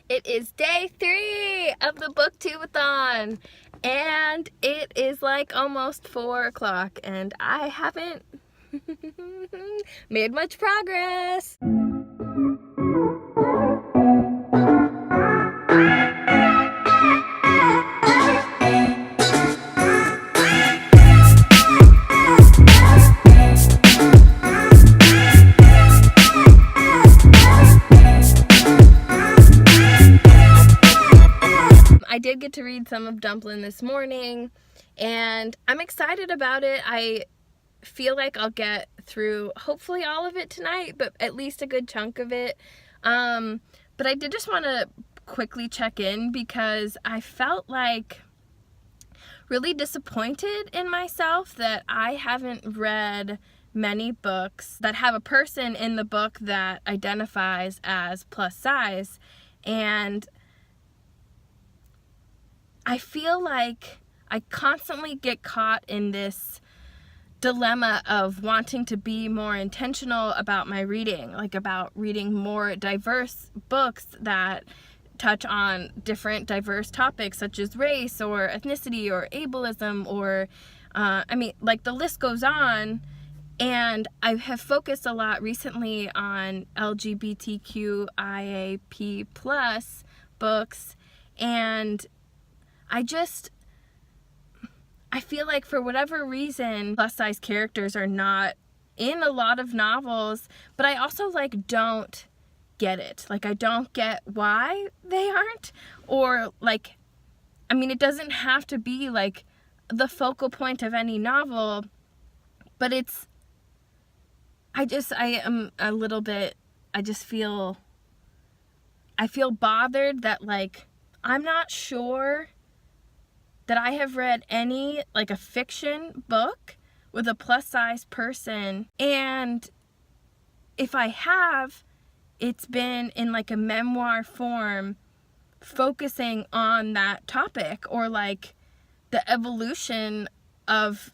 It is day 3 of the booktube-a-thon, and it is like almost 4 o'clock, and I haven't made much progress. I did get to read some of Dumplin this morning, and I'm excited about it. I feel like I'll get through hopefully all of it tonight, but at least a good chunk of it. But I did just want to quickly check in because I felt like really disappointed in myself that I haven't read many books that have a person in the book that identifies as plus size, and I feel like I constantly get caught in this dilemma of wanting to be more intentional about my reading, like about reading more diverse books that touch on different diverse topics such as race or ethnicity or ableism or, like the list goes on. And I have focused a lot recently on LGBTQIAP+ books, and I feel like for whatever reason plus size characters are not in a lot of novels, but I also don't get it. I don't get why they aren't, or it doesn't have to be the focal point of any novel, but I feel bothered that I'm not sure that I have read any a fiction book with a plus size person, and if I have, it's been in a memoir form focusing on that topic, or the evolution of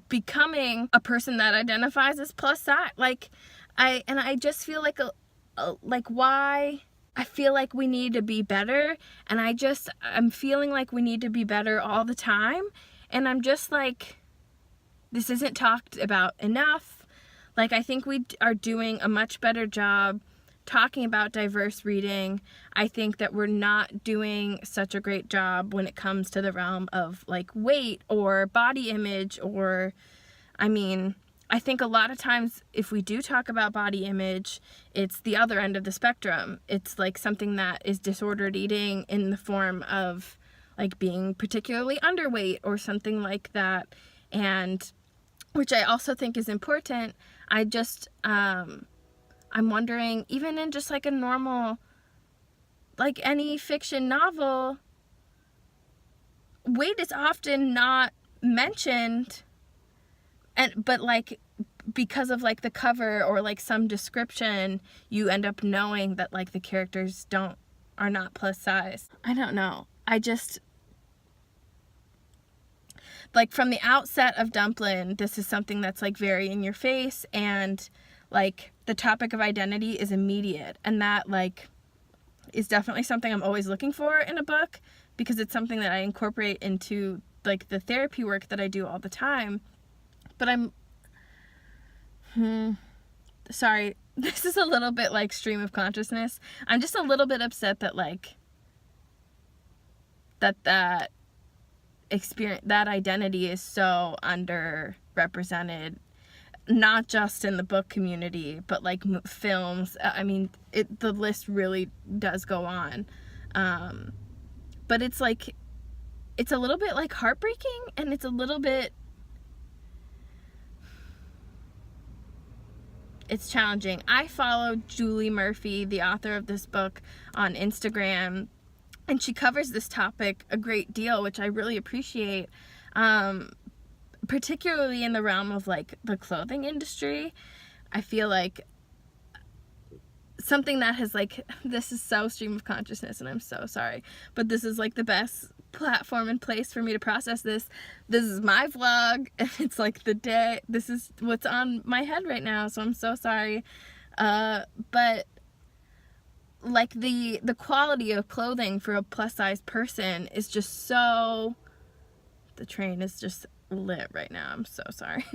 becoming a person that identifies as plus size. I just feel why. I feel like we need to be better, and I'm feeling like we need to be better all the time, and I'm just this isn't talked about enough. I think we are doing a much better job talking about diverse reading. I think that we're not doing such a great job when it comes to the realm of weight or body image, or I think a lot of times if we do talk about body image, it's the other end of the spectrum. It's something that is disordered eating in the form of being particularly underweight or something like that, and which I also think is important. I'm wondering, even in just a normal, any fiction novel, weight is often not mentioned, but because of the cover or some description, you end up knowing that the characters are not plus size. I don't know. I just from the outset of Dumplin, this is something that's very in your face, and the topic of identity is immediate, and that is definitely something I'm always looking for in a book, because it's something that I incorporate into the therapy work that I do all the time. But sorry, this is a little bit stream of consciousness. I'm just a little bit upset that that experience, that identity is so underrepresented, not just in the book community, but films. The list really does go on. But it's a little bit heartbreaking, and it's a little bit, it's challenging. I follow Julie Murphy, the author of this book, on Instagram, and she covers this topic a great deal, which I really appreciate, particularly in the realm of the clothing industry. I feel something that has this is so stream of consciousness, and I'm so sorry, but this is the best platform and place for me to process this. This is my vlog, and it's the day, this is what's on my head right now, so I'm so sorry. But like the quality of clothing for a plus size person is just so, the train is just lit right now, I'm so sorry.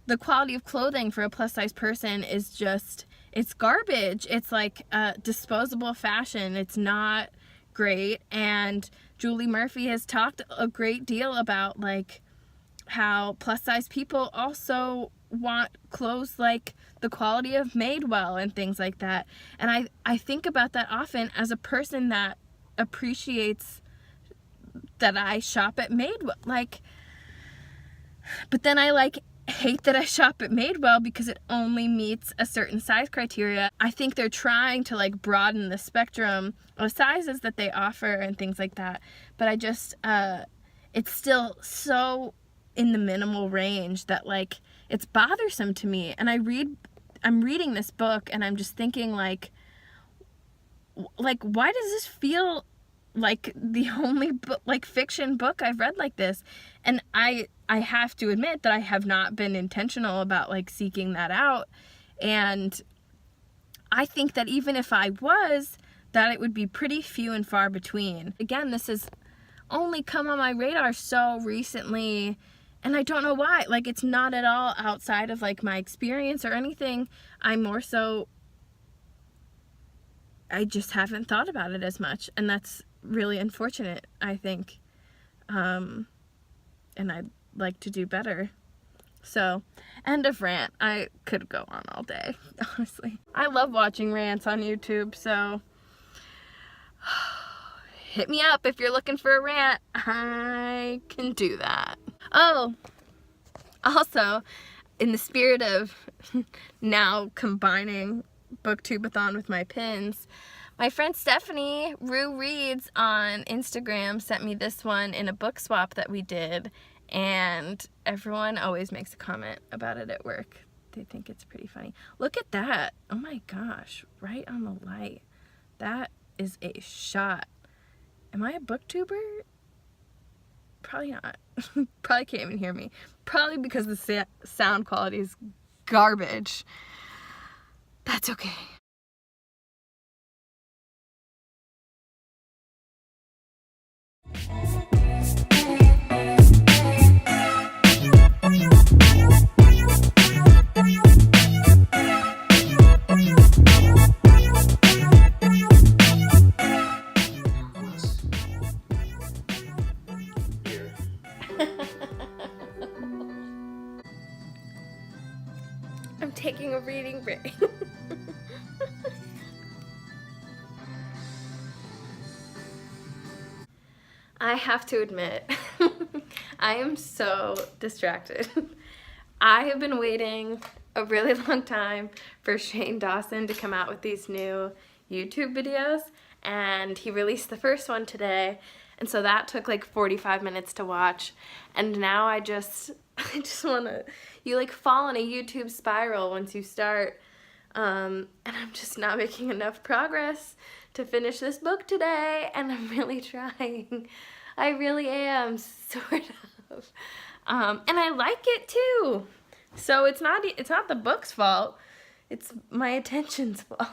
The quality of clothing for a plus size person is just, it's garbage. It's like disposable fashion. It's not great. And Julie Murphy has talked a great deal about like how plus size people also want clothes like the quality of Madewell and things like that. And I think about that often as a person that appreciates that I shop at Madewell. Like, but then I like hate that I shop at Madewell because it only meets a certain size criteria. I think they're trying to like broaden the spectrum of sizes that they offer and things like that. But I just, it's still so in the minimal range that like it's bothersome to me. And I'm reading this book and I'm just thinking like why does this feel like the only book, like fiction book I've read like this? And I have to admit that I have not been intentional about like seeking that out. And I think that even if I was, that it would be pretty few and far between. Again, this has only come on my radar so recently, and I don't know why. Like, it's not at all outside of like my experience or anything. I'm more so, I just haven't thought about it as much, and that's really unfortunate, I think. And I'd like to do better. So, end of rant. I could go on all day, honestly. I love watching rants on YouTube, so hit me up if you're looking for a rant. I can do that. Oh, also, in the spirit of now combining booktube-a-thon with my pins, my friend Stephanie, Rue Reads on Instagram, sent me this one in a book swap that we did, and everyone always makes a comment about it at work. They think it's pretty funny. Look at that. Oh my gosh, right on the light. That is a shot. Am I a booktuber? Probably not. Probably can't even hear me. Probably because the sound quality is garbage. That's okay. I'm taking a reading break. I have to admit, I am so distracted. I have been waiting a really long time for Shane Dawson to come out with these new YouTube videos, and he released the first one today, and so that took like 45 minutes to watch, and now I just want to, you like fall in a YouTube spiral once you start, and I'm just not making enough progress to finish this book today, and I'm really trying. I really am, sort of. And I like it too. So it's not the book's fault. It's my attention's fault.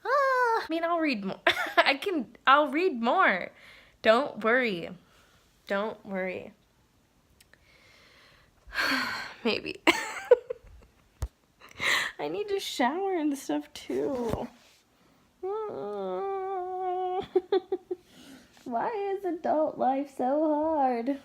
I mean, I'll read more. I'll read more. Don't worry. Don't worry. Maybe. I need to shower and stuff too. Why is adult life so hard?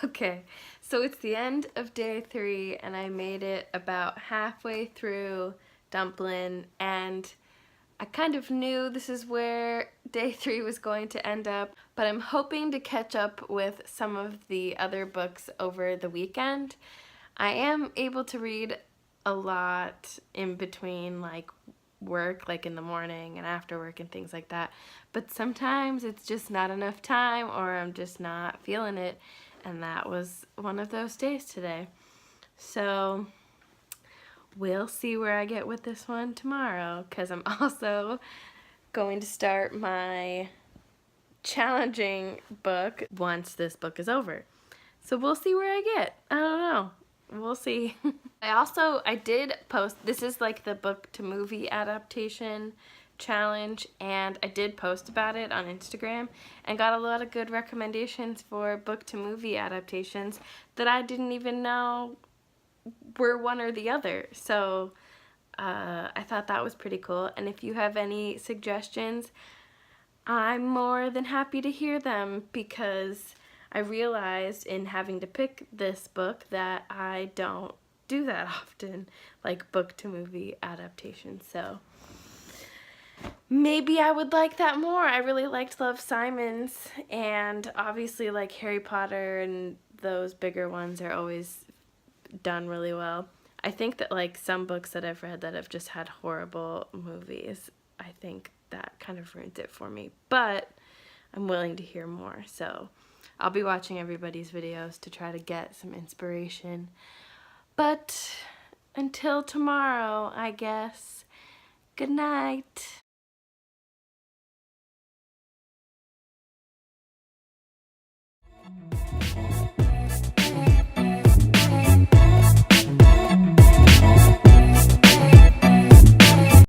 Okay, so it's the end of day 3 and I made it about halfway through Dumplin, and I kind of knew this is where day 3 was going to end up, but I'm hoping to catch up with some of the other books over the weekend. I am able to read a lot in between like work, like in the morning and after work and things like that, but sometimes it's just not enough time or I'm just not feeling it, and that was one of those days today. So we'll see where I get with this one tomorrow, because I'm also going to start my challenging book once this book is over. So we'll see where I get. I don't know. We'll see. I did post, this is like the book to movie adaptation challenge, and I did post about it on Instagram and got a lot of good recommendations for book to movie adaptations that I didn't even know were one or the other. So I thought that was pretty cool, and if you have any suggestions, I'm more than happy to hear them, because I realized in having to pick this book that I don't do that often, like book to movie adaptations. So maybe I would like that more. I really liked Love, Simons, and obviously like Harry Potter and those bigger ones are always done really well. I think that like some books that I've read that have just had horrible movies, I think that kind of ruins it for me. But I'm willing to hear more, so I'll be watching everybody's videos to try to get some inspiration. But until tomorrow, I guess, good night.